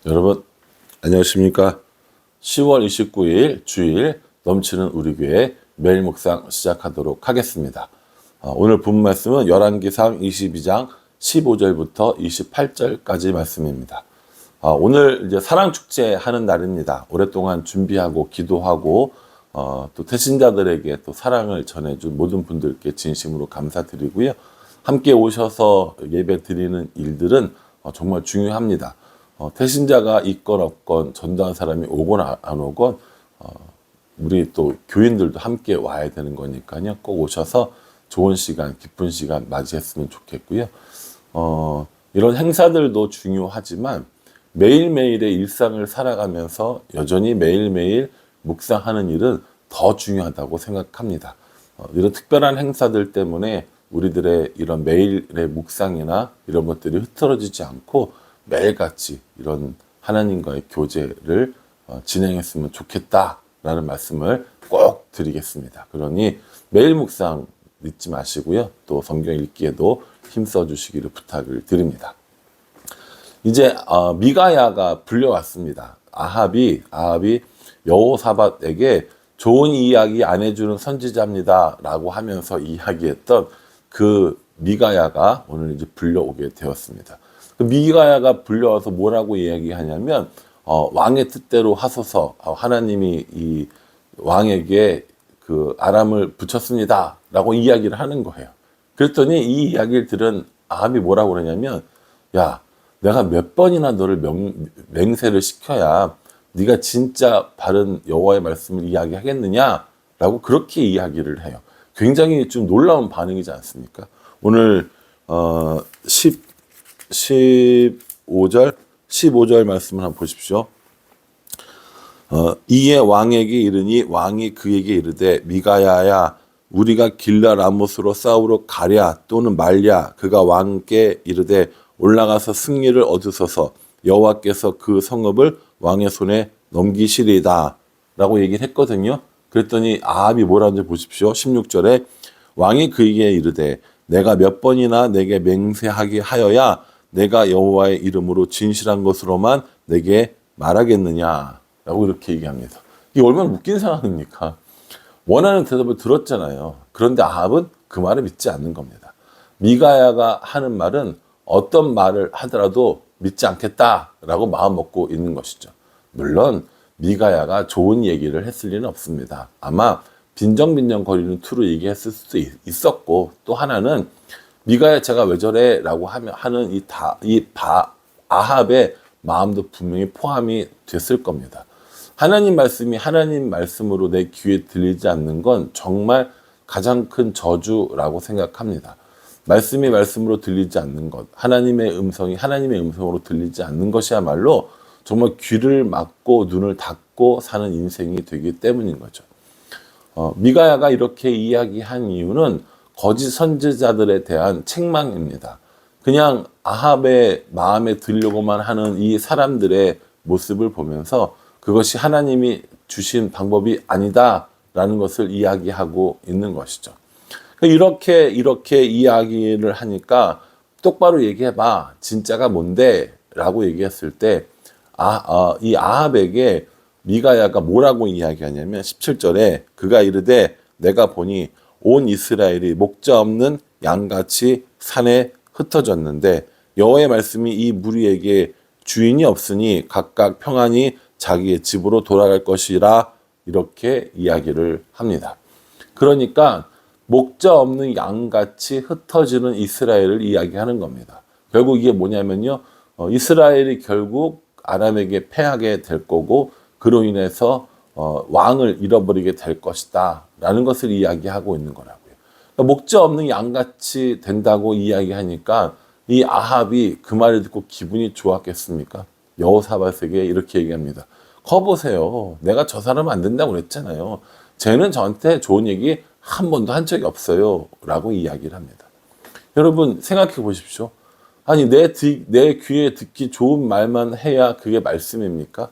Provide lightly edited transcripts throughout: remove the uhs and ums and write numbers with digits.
여러분 안녕하십니까? 10월 29일 주일 넘치는 우리 교회 매일 묵상 시작하도록 하겠습니다. 오늘 본 말씀은 열왕기상 22장 15절부터 28절까지 말씀입니다. 오늘 이제 사랑축제 하는 날입니다. 오랫동안 준비하고 기도하고 또 태신자들에게 또 사랑을 전해준 모든 분들께 진심으로 감사드리고요. 함께 오셔서 예배 드리는 일들은 정말 중요합니다. 태신자가 있건 없건 전도한 사람이 오건 안 오건 우리 또 교인들도 함께 와야 되는 거니까요. 꼭 오셔서 좋은 시간, 기쁜 시간 맞이했으면 좋겠고요. 이런 행사들도 중요하지만 매일매일의 일상을 살아가면서 여전히 매일매일 묵상하는 일은 더 중요하다고 생각합니다. 이런 특별한 행사들 때문에 우리들의 이런 매일의 묵상이나 이런 것들이 흐트러지지 않고 매일같이 이런 하나님과의 교제를 진행했으면 좋겠다라는 말씀을 꼭 드리겠습니다. 그러니 매일 묵상 잊지 마시고요. 또 성경 읽기에도 힘써 주시기를 부탁을 드립니다. 이제 미가야가 불려왔습니다. 아합이 여호사밧에게 좋은 이야기 안 해주는 선지자입니다 라고 하면서 이야기했던 그 미가야가 오늘 이제 불려오게 되었습니다. 미가야가 불려와서 뭐라고 이야기하냐면 왕의 뜻대로 하소서, 하나님이 이 왕에게 그 아람을 붙였습니다 라고 이야기를 하는 거예요. 그랬더니 이 이야기를 들은 아합이 뭐라고 그러냐면, 야, 내가 몇 번이나 너를 맹세를 시켜야 네가 진짜 바른 여호와의 말씀을 이야기하겠느냐 라고 그렇게 이야기를 해요. 굉장히 좀 놀라운 반응이지 않습니까? 오늘 15절 말씀을 한번 보십시오. 이에 왕에게 이르니 왕이 그에게 이르되 미가야야 우리가 길라 라못으로 싸우러 가랴 또는 말랴. 그가 왕께 이르되 올라가서 승리를 얻으소서 여호와께서 그 성읍을 왕의 손에 넘기시리다 라고 얘기를 했거든요. 그랬더니 아합이 뭐라는지 보십시오. 16절에 왕이 그에게 이르되 내가 몇 번이나 내게 맹세하게 하여야 내가 여호와의 이름으로 진실한 것으로만 내게 말하겠느냐 라고 이렇게 얘기합니다. 이게 얼마나 웃긴 상황입니까? 원하는 대답을 들었잖아요. 그런데 아합은 그 말을 믿지 않는 겁니다. 미가야가 하는 말은 어떤 말을 하더라도 믿지 않겠다라고 마음 먹고 있는 것이죠. 물론 미가야가 좋은 얘기를 했을 리는 없습니다. 아마 빈정빈정거리는 투로 얘기했을 수도 있었고, 또 하나는 미가야 제가 왜 저래? 라고 하는 아합의 마음도 분명히 포함이 됐을 겁니다. 하나님 말씀이 하나님 말씀으로 내 귀에 들리지 않는 건 정말 가장 큰 저주라고 생각합니다. 말씀이 말씀으로 들리지 않는 것, 하나님의 음성이 하나님의 음성으로 들리지 않는 것이야말로 정말 귀를 막고 눈을 닫고 사는 인생이 되기 때문인 거죠. 미가야가 이렇게 이야기한 이유는 거짓 선지자들에 대한 책망입니다. 그냥 아합의 마음에 들려고만 하는 이 사람들의 모습을 보면서 그것이 하나님이 주신 방법이 아니다라는 것을 이야기하고 있는 것이죠. 이렇게 이야기를 하니까 똑바로 얘기해봐. 진짜가 뭔데? 라고 얘기했을 때 이 아합에게 미가야가 뭐라고 이야기하냐면 17절에 그가 이르되 내가 보니 온 이스라엘이 목자 없는 양같이 산에 흩어졌는데 여호와의 말씀이 이 무리에게 주인이 없으니 각각 평안히 자기의 집으로 돌아갈 것이라 이렇게 이야기를 합니다. 그러니까 목자 없는 양같이 흩어지는 이스라엘을 이야기하는 겁니다. 결국 이게 뭐냐면요. 이스라엘이 결국 아람에게 패하게 될 거고 그로 인해서 왕을 잃어버리게 될 것이다 라는 것을 이야기하고 있는 거라고요. 그러니까 목자 없는 양같이 된다고 이야기하니까 이 아합이 그 말을 듣고 기분이 좋았겠습니까? 여호사밧에게 이렇게 얘기합니다. 거보세요. 내가 저 사람 안 된다고 그랬잖아요. 쟤는 저한테 좋은 얘기 한 번도 한 적이 없어요 라고 이야기를 합니다. 여러분 생각해 보십시오. 아니 내 귀에 듣기 좋은 말만 해야 그게 말씀입니까?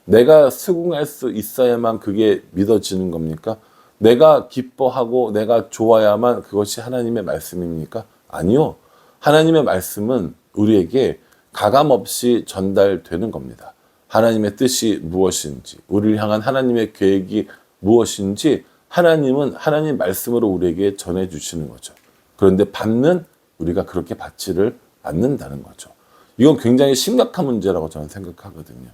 내가 수긍할 수 있어야만 그게 믿어지는 겁니까? 내가 기뻐하고 내가 좋아야만 그것이 하나님의 말씀입니까? 아니요. 하나님의 말씀은 우리에게 가감없이 전달되는 겁니다. 하나님의 뜻이 무엇인지, 우리를 향한 하나님의 계획이 무엇인지 하나님은 하나님 말씀으로 우리에게 전해주시는 거죠. 그런데 받는 우리가 그렇게 받지를 않는다는 거죠. 이건 굉장히 심각한 문제라고 저는 생각하거든요.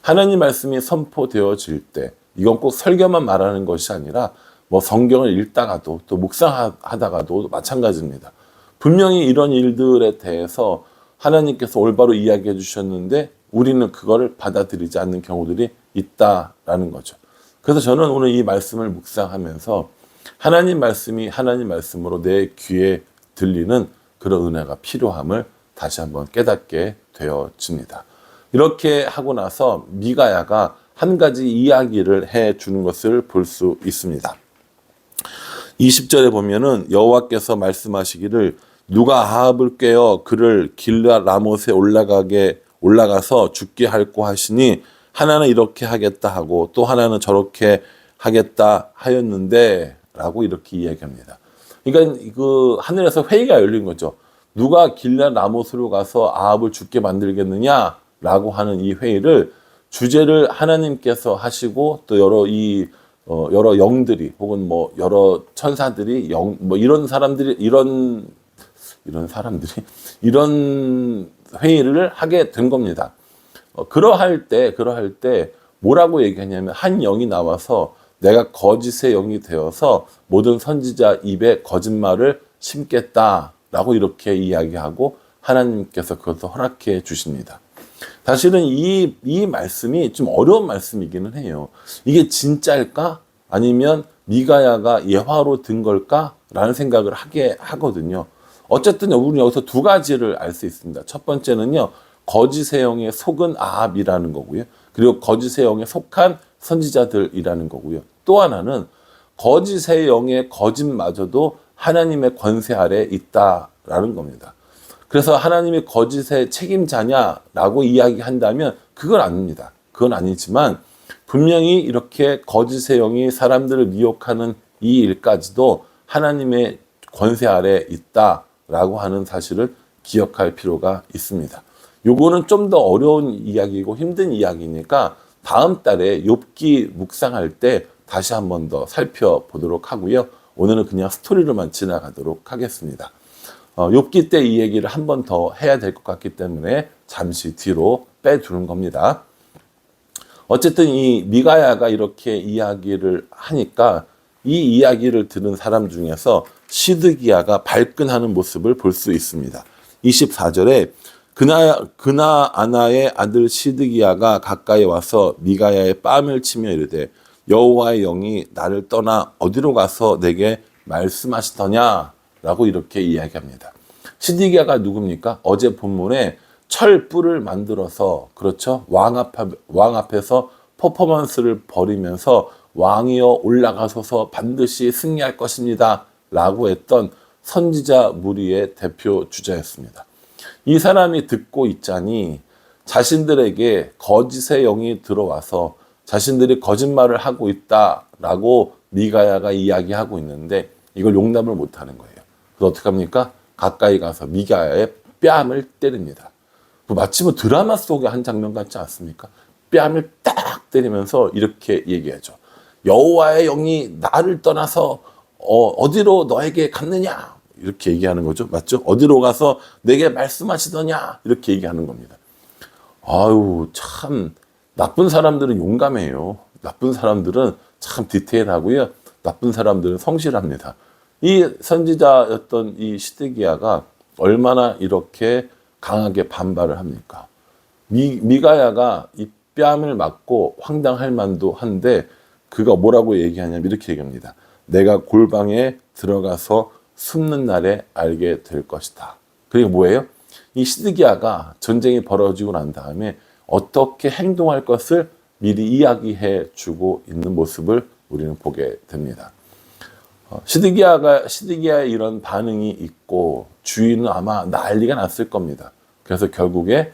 하나님 말씀이 선포되어질 때 이건 꼭 설교만 말하는 것이 아니라 뭐 성경을 읽다가도 또 묵상하다가도 마찬가지입니다. 분명히 이런 일들에 대해서 하나님께서 올바로 이야기해 주셨는데 우리는 그거를 받아들이지 않는 경우들이 있다라는 거죠. 그래서 저는 오늘 이 말씀을 묵상하면서 하나님 말씀이 하나님 말씀으로 내 귀에 들리는 그런 은혜가 필요함을 다시 한번 깨닫게 되어집니다. 이렇게 하고 나서 미가야가 한 가지 이야기를 해 주는 것을 볼 수 있습니다. 20절에 보면은 여호와께서 말씀하시기를 누가 아합을 꾀어 그를 길르앗 라못에 올라가서 죽게 할고 하시니 하나는 이렇게 하겠다 하고 또 하나는 저렇게 하겠다 하였는데 라고 이렇게 이야기합니다. 그러니까 그 하늘에서 회의가 열린 거죠. 누가 길르앗 라못으로 가서 아합을 죽게 만들겠느냐라고 하는 이 회의를 주제를 하나님께서 하시고 또 여러 영들이 혹은 뭐 여러 천사들이 이런 사람들이 이런 회의를 하게 된 겁니다. 그러할 때 뭐라고 얘기하냐면 한 영이 나와서 내가 거짓의 영이 되어서 모든 선지자 입에 거짓말을 심겠다라고 이렇게 이야기하고 하나님께서 그것을 허락해 주십니다. 사실은 이 말씀이 좀 어려운 말씀이기는 해요. 이게 진짜일까? 아니면 미가야가 예화로 든 걸까라는 생각을 하게 하거든요. 어쨌든 우리는 여기서 두 가지를 알 수 있습니다. 첫 번째는요, 거짓의 영에 속은 아합이라는 거고요. 그리고 거짓의 영에 속한 선지자들이라는 거고요. 또 하나는 거짓의 영의 거짓마저도 하나님의 권세 아래 있다라는 겁니다. 그래서 하나님이 거짓의 책임자냐라고 이야기한다면 그건 아닙니다. 그건 아니지만 분명히 이렇게 거짓의 영이 사람들을 미혹하는 이 일까지도 하나님의 권세 아래 있다라고 하는 사실을 기억할 필요가 있습니다. 요거는 좀 더 어려운 이야기고 힘든 이야기니까 다음 달에 욥기 묵상할 때 다시 한 번 더 살펴보도록 하고요. 오늘은 그냥 스토리로만 지나가도록 하겠습니다. 욥기 때 이 얘기를 한 번 더 해야 될 것 같기 때문에 잠시 뒤로 빼두는 겁니다. 어쨌든 이 미가야가 이렇게 이야기를 하니까 이 이야기를 들은 사람 중에서 시드기야가 발끈하는 모습을 볼 수 있습니다. 24절에 그나아나의 아들 시드기야가 가까이 와서 미가야의 뺨을 치며 이르되 여호와의 영이 나를 떠나 어디로 가서 내게 말씀하시더냐 라고 이렇게 이야기합니다. 시드기야가 누굽니까? 어제 본문에 철뿔을 만들어서 그렇죠? 왕 앞에서 퍼포먼스를 벌이면서 왕이여 올라가소서 반드시 승리할 것입니다 라고 했던 선지자 무리의 대표 주자였습니다. 이 사람이 듣고 있자니 자신들에게 거짓의 영이 들어와서 자신들이 거짓말을 하고 있다라고 미가야가 이야기하고 있는데 이걸 용납을 못하는 거예요. 그래서 어떻게 합니까? 가까이 가서 미가야의 뺨을 때립니다. 마치 뭐 드라마 속의 한 장면 같지 않습니까? 뺨을 딱 때리면서 이렇게 얘기하죠. 여호와의 영이 나를 떠나서 어디로 너에게 갔느냐? 이렇게 얘기하는 거죠. 맞죠? 어디로 가서 내게 말씀하시더냐? 이렇게 얘기하는 겁니다. 아유, 참 나쁜 사람들은 용감해요. 나쁜 사람들은 참 디테일하고요. 나쁜 사람들은 성실합니다. 이 선지자였던 이 시드기야가 얼마나 이렇게 강하게 반발을 합니까? 미가야가 이 뺨을 맞고 황당할 만도 한데 그가 뭐라고 얘기하냐면 이렇게 얘기합니다. 내가 골방에 들어가서 숨는 날에 알게 될 것이다. 그리고 뭐예요? 이 시드기야가 전쟁이 벌어지고 난 다음에 어떻게 행동할 것을 미리 이야기해 주고 있는 모습을 우리는 보게 됩니다. 시드기야의 이런 반응이 있고 주위는 아마 난리가 났을 겁니다. 그래서 결국에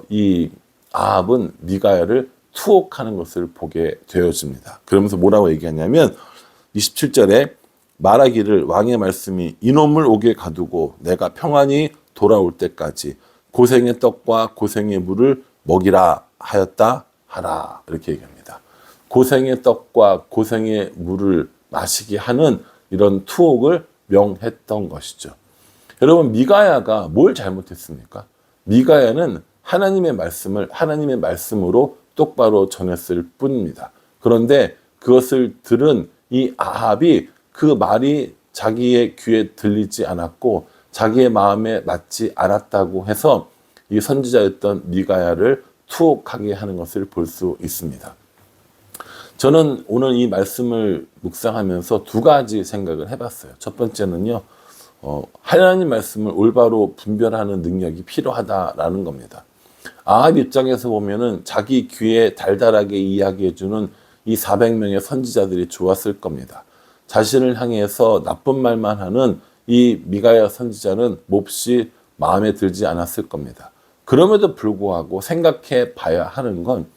이 아합은 미가야를 투옥하는 것을 보게 되어집니다. 그러면서 뭐라고 얘기하냐면 27절에 말하기를 왕의 말씀이 이놈을 옥에 가두고 내가 평안히 돌아올 때까지 고생의 떡과 고생의 물을 먹이라 하였다 하라. 이렇게 얘기합니다. 고생의 떡과 고생의 물을 마시게 하는 이런 투옥을 명했던 것이죠. 여러분, 미가야가 뭘 잘못했습니까? 미가야는 하나님의 말씀을 하나님의 말씀으로 똑바로 전했을 뿐입니다. 그런데 그것을 들은 이 아합이 그 말이 자기의 귀에 들리지 않았고 자기의 마음에 맞지 않았다고 해서 이 선지자였던 미가야를 투옥하게 하는 것을 볼 수 있습니다. 저는 오늘 이 말씀을 묵상하면서 두 가지 생각을 해봤어요. 첫 번째는요, 하나님 말씀을 올바로 분별하는 능력이 필요하다라는 겁니다. 아합 입장에서 보면은 자기 귀에 달달하게 이야기해주는 이 400명의 선지자들이 좋았을 겁니다. 자신을 향해서 나쁜 말만 하는 이 미가야 선지자는 몹시 마음에 들지 않았을 겁니다. 그럼에도 불구하고 생각해 봐야 하는 건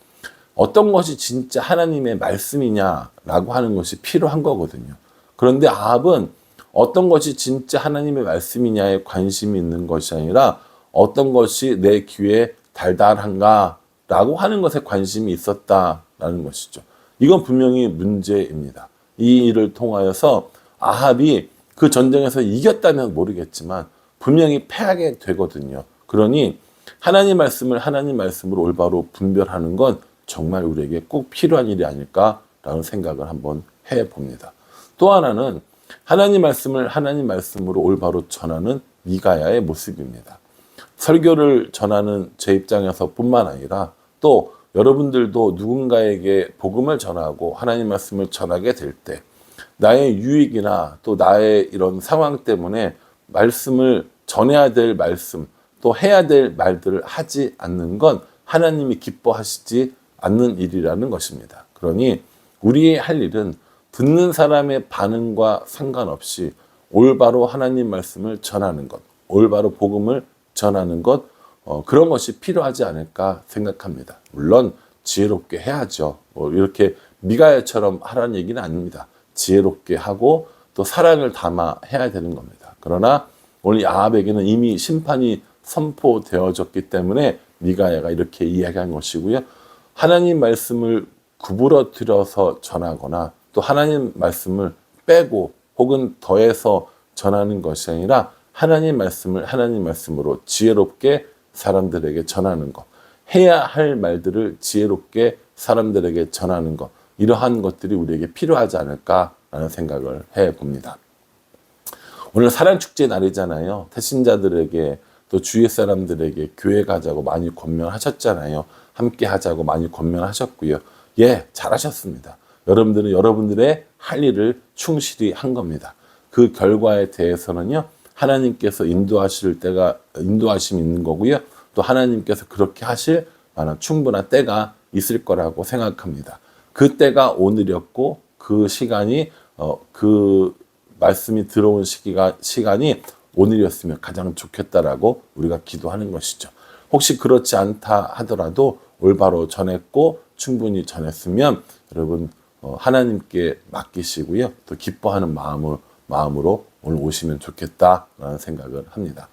어떤 것이 진짜 하나님의 말씀이냐라고 하는 것이 필요한 거거든요. 그런데 아합은 어떤 것이 진짜 하나님의 말씀이냐에 관심이 있는 것이 아니라 어떤 것이 내 귀에 달달한가라고 하는 것에 관심이 있었다라는 것이죠. 이건 분명히 문제입니다. 이 일을 통하여서 아합이 그 전쟁에서 이겼다면 모르겠지만 분명히 패하게 되거든요. 그러니 하나님 말씀을 하나님 말씀으로 올바로 분별하는 건 정말 우리에게 꼭 필요한 일이 아닐까라는 생각을 한번 해봅니다. 또 하나는 하나님 말씀을 하나님 말씀으로 올바로 전하는 미가야의 모습입니다. 설교를 전하는 제 입장에서 뿐만 아니라 또 여러분들도 누군가에게 복음을 전하고 하나님 말씀을 전하게 될 때 나의 유익이나 또 나의 이런 상황 때문에 말씀을 전해야 될 말씀 또 해야 될 말들을 하지 않는 건 하나님이 기뻐하시지 않는 일이라는 것입니다. 그러니 우리의 할 일은 듣는 사람의 반응과 상관없이 올바로 하나님 말씀을 전하는 것, 올바로 복음을 전하는 것, 그런 것이 필요하지 않을까 생각합니다. 물론 지혜롭게 해야죠. 이렇게 미가야처럼 하라는 얘기는 아닙니다. 지혜롭게 하고 또 사랑을 담아 해야 되는 겁니다. 그러나 오늘 아합에게는 이미 심판이 선포되어졌기 때문에 미가야가 이렇게 이야기한 것이고요. 하나님 말씀을 구부러뜨려서 전하거나 또 하나님 말씀을 빼고 혹은 더해서 전하는 것이 아니라 하나님 말씀을 하나님 말씀으로 지혜롭게 사람들에게 전하는 것, 해야 할 말들을 지혜롭게 사람들에게 전하는 것, 이러한 것들이 우리에게 필요하지 않을까라는 생각을 해봅니다. 오늘 사랑축제 날이잖아요. 태신자들에게 또 주위 사람들에게 교회 가자고 많이 권면하셨잖아요. 함께 하자고 많이 권면하셨고요. 예, 잘하셨습니다. 여러분들은 여러분들의 할 일을 충실히 한 겁니다. 그 결과에 대해서는요, 하나님께서 인도하심이 있는 거고요. 또 하나님께서 그렇게 하실 만한 충분한 때가 있을 거라고 생각합니다. 그 때가 오늘이었고 그 시간이 그 말씀이 들어온 시간이 오늘이었으면 가장 좋겠다라고 우리가 기도하는 것이죠. 혹시 그렇지 않다 하더라도 올바로 전했고 충분히 전했으면 여러분 하나님께 맡기시고요. 또 기뻐하는 마음으로 오늘 오시면 좋겠다라는 생각을 합니다.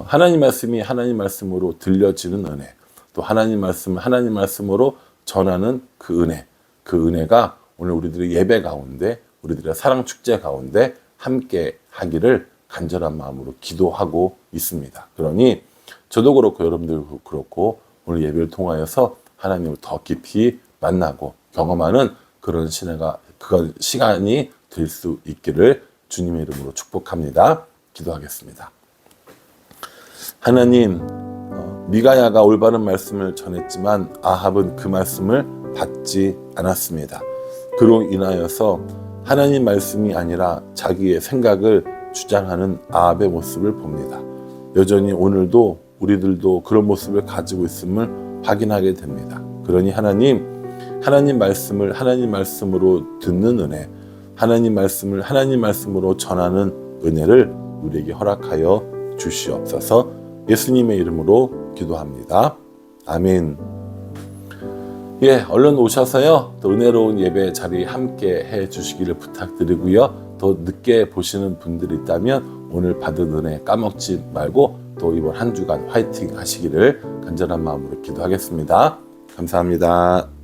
하나님 말씀이 하나님 말씀으로 들려지는 은혜, 또 하나님 말씀을 하나님 말씀으로 전하는 그 은혜가 오늘 우리들의 예배 가운데, 우리들의 사랑 축제 가운데 함께 하기를 간절한 마음으로 기도하고 있습니다. 그러니 저도 그렇고 여러분들도 그렇고 오늘 예배를 통하여서 하나님을 더 깊이 만나고 경험하는 그런 시간이 될 수 있기를 주님의 이름으로 축복합니다. 기도하겠습니다. 하나님, 미가야가 올바른 말씀을 전했지만 아합은 그 말씀을 받지 않았습니다. 그로 인하여서 하나님 말씀이 아니라 자기의 생각을 주장하는 아합의 모습을 봅니다. 여전히 오늘도 우리들도 그런 모습을 가지고 있음을 확인하게 됩니다. 그러니 하나님 말씀을 하나님 말씀으로 듣는 은혜, 하나님 말씀을 하나님 말씀으로 전하는 은혜를 우리에게 허락하여 주시옵소서. 예수님의 이름으로 기도합니다. 아멘. 예, 얼른 오셔서요, 또 은혜로운 예배 자리 함께 해 주시기를 부탁드리고요. 더 늦게 보시는 분들이 있다면 오늘 받은 은혜 까먹지 말고 또 이번 한 주간 화이팅 하시기를 간절한 마음으로 기도하겠습니다. 감사합니다.